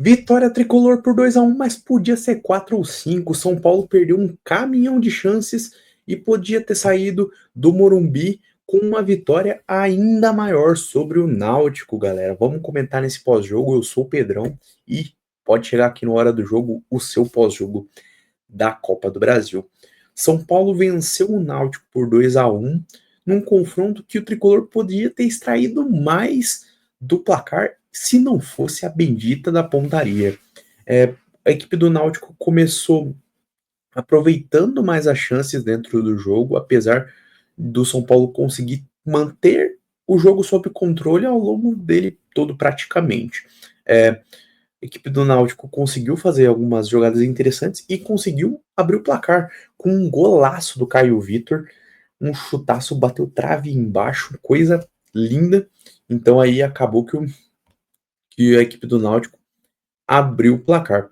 Vitória tricolor por 2-1, mas podia ser 4 ou 5. São Paulo perdeu um caminhão de chances e podia ter saído do Morumbi com uma vitória ainda maior sobre o Náutico, galera. Vamos comentar nesse pós-jogo. Eu sou o Pedrão e pode chegar aqui na hora do jogo o seu pós-jogo da Copa do Brasil. São Paulo venceu o Náutico por 2-1 num confronto que o tricolor podia ter extraído mais do placar se não fosse a bendita da pontaria. A equipe do Náutico começou aproveitando mais as chances dentro do jogo, apesar do São Paulo conseguir manter o jogo sob controle ao longo dele todo praticamente. A equipe do Náutico conseguiu fazer algumas jogadas interessantes e conseguiu abrir o placar com um golaço do Caio Vitor, um chutaço, bateu trave embaixo, coisa linda. Então aí acabou que a equipe do Náutico abriu o placar.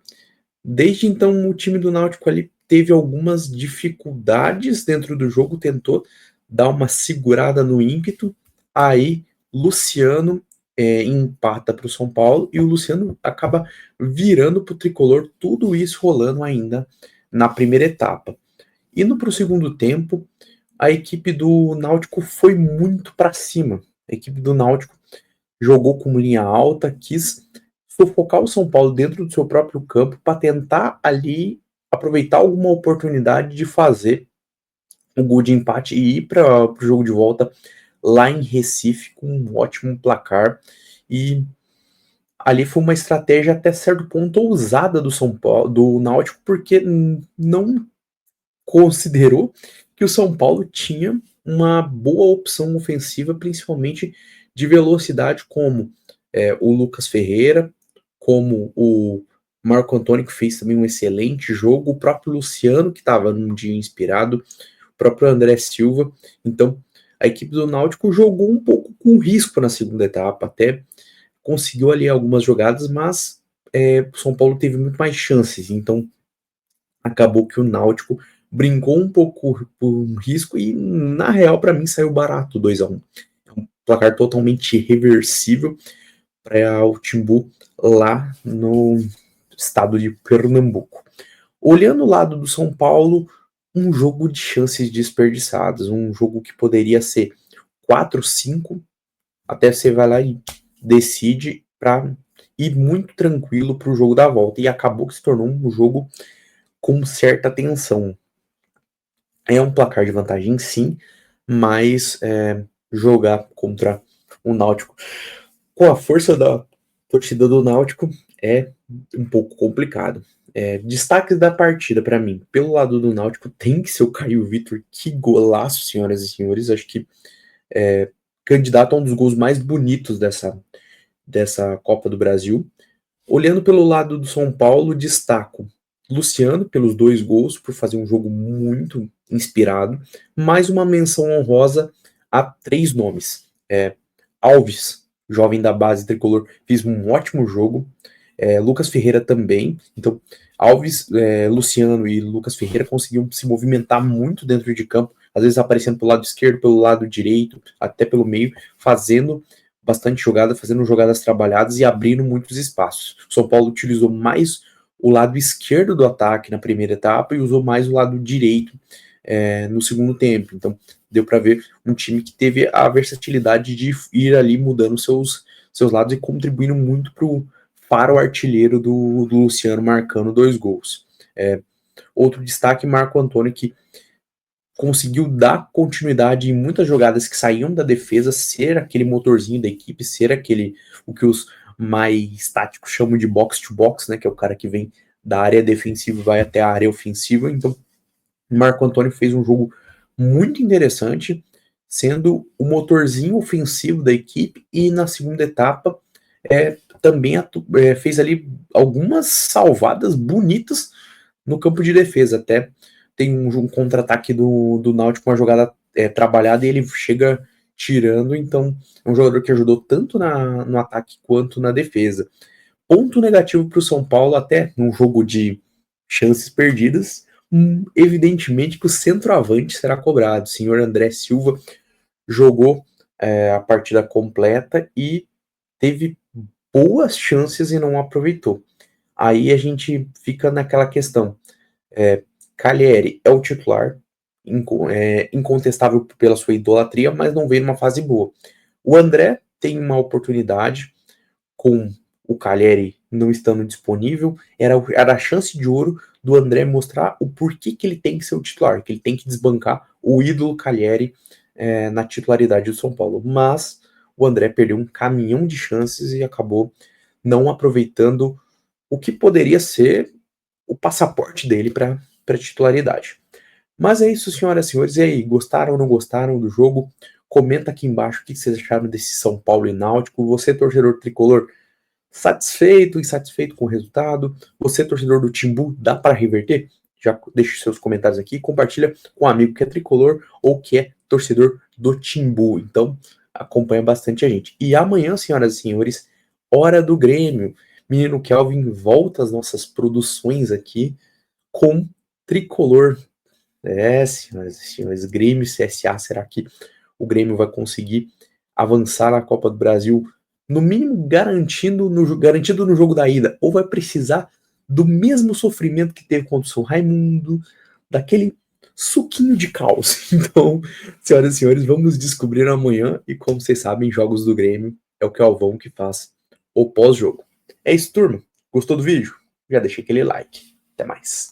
Desde então, o time do Náutico ali teve algumas dificuldades dentro do jogo, tentou dar uma segurada no ímpeto. Aí, Luciano empata para o São Paulo e o Luciano acaba virando para o tricolor, tudo isso rolando ainda na primeira etapa. Indo para o segundo tempo, a equipe do Náutico foi muito para cima. A equipe do Náutico jogou com linha alta, quis sufocar o São Paulo dentro do seu próprio campo para tentar ali aproveitar alguma oportunidade de fazer o gol de empate e ir para o jogo de volta lá em Recife com um ótimo placar. E ali foi uma estratégia até certo ponto ousada do São Paulo, do Náutico, porque não considerou que o São Paulo tinha uma boa opção ofensiva, principalmente de velocidade, como o Lucas Ferreira, como o Marco Antônio, que fez também um excelente jogo, o próprio Luciano, que estava num dia inspirado, o próprio André Silva. Então, a equipe do Náutico jogou um pouco com risco na segunda etapa, até conseguiu ali algumas jogadas, mas o São Paulo teve muito mais chances. Então, acabou que o Náutico brincou um pouco por risco e, na real, para mim, saiu barato 2-1. É um placar totalmente reversível para o Timbu lá no estado de Pernambuco. Olhando o lado do São Paulo, um jogo de chances desperdiçadas, um jogo que poderia ser 4-5, até você vai lá e decide para ir muito tranquilo para o jogo da volta, e acabou que se tornou um jogo com certa tensão. É um placar de vantagem, sim, mas jogar contra o Náutico com a força da torcida do Náutico é um pouco complicado. Destaques da partida para mim, pelo lado do Náutico, tem que ser o Caio Vitor. Que golaço, senhoras e senhores. Acho que candidato a um dos gols mais bonitos dessa Copa do Brasil. Olhando pelo lado do São Paulo, destaco Luciano pelos 2 gols, por fazer um jogo muito inspirado. Mais uma menção honrosa a 3 nomes. Alves, jovem da base tricolor, fez um ótimo jogo. Lucas Ferreira também. Então, Alves, Luciano e Lucas Ferreira conseguiam se movimentar muito dentro de campo, às vezes aparecendo pelo lado esquerdo, pelo lado direito, até pelo meio, fazendo bastante jogada, fazendo jogadas trabalhadas e abrindo muitos espaços. O São Paulo utilizou mais o lado esquerdo do ataque na primeira etapa e usou mais o lado direito no segundo tempo. Então, deu para ver um time que teve a versatilidade de ir ali mudando seus lados e contribuindo muito para o artilheiro do Luciano, marcando 2 gols. Outro destaque, Marco Antônio, que conseguiu dar continuidade em muitas jogadas que saíam da defesa, ser aquele motorzinho da equipe, ser o que os mais táticos chamam de box to box, né, que é o cara que vem da área defensiva e vai até a área ofensiva. Então, Marco Antônio fez um jogo muito interessante, sendo o motorzinho ofensivo da equipe, e na segunda etapa também fez ali algumas salvadas bonitas no campo de defesa. Até tem um contra-ataque do Náutico, uma jogada trabalhada, e ele chega tirando. Então é um jogador que ajudou tanto no ataque quanto na defesa. Ponto negativo para o São Paulo, até num jogo de chances perdidas, evidentemente que o centroavante será cobrado. O senhor André Silva jogou a partida completa e teve boas chances e não aproveitou. Aí a gente fica naquela questão. Calheri é o titular, incontestável pela sua idolatria, mas não vem numa fase boa. O André tem uma oportunidade com o Calheri não estando disponível, era a chance de ouro do André mostrar o porquê que ele tem que ser o titular, que ele tem que desbancar o ídolo Calheri na titularidade do São Paulo. Mas o André perdeu um caminhão de chances e acabou não aproveitando o que poderia ser o passaporte dele para a titularidade. Mas é isso, senhoras e senhores. E aí, gostaram ou não gostaram do jogo? Comenta aqui embaixo o que vocês acharam desse São Paulo e Náutico. Você, torcedor tricolor, satisfeito, insatisfeito com o resultado? Você, torcedor do Timbu, dá para reverter? Já deixe seus comentários aqui, compartilha com um amigo que é tricolor ou que é torcedor do Timbu. Então, acompanha bastante a gente. E amanhã, senhoras e senhores, hora do Grêmio. Menino Kelvin volta às nossas produções aqui com tricolor. Senhoras e senhores, Grêmio e CSA, será que o Grêmio vai conseguir avançar na Copa do Brasil, no mínimo garantido no jogo da ida, ou vai precisar do mesmo sofrimento que teve contra o São Raimundo, daquele suquinho de caos? Então, senhoras e senhores, vamos descobrir amanhã, e como vocês sabem, jogos do Grêmio é o Calvão que faz o pós-jogo. É isso, turma. Gostou do vídeo? Já deixei aquele like. Até mais.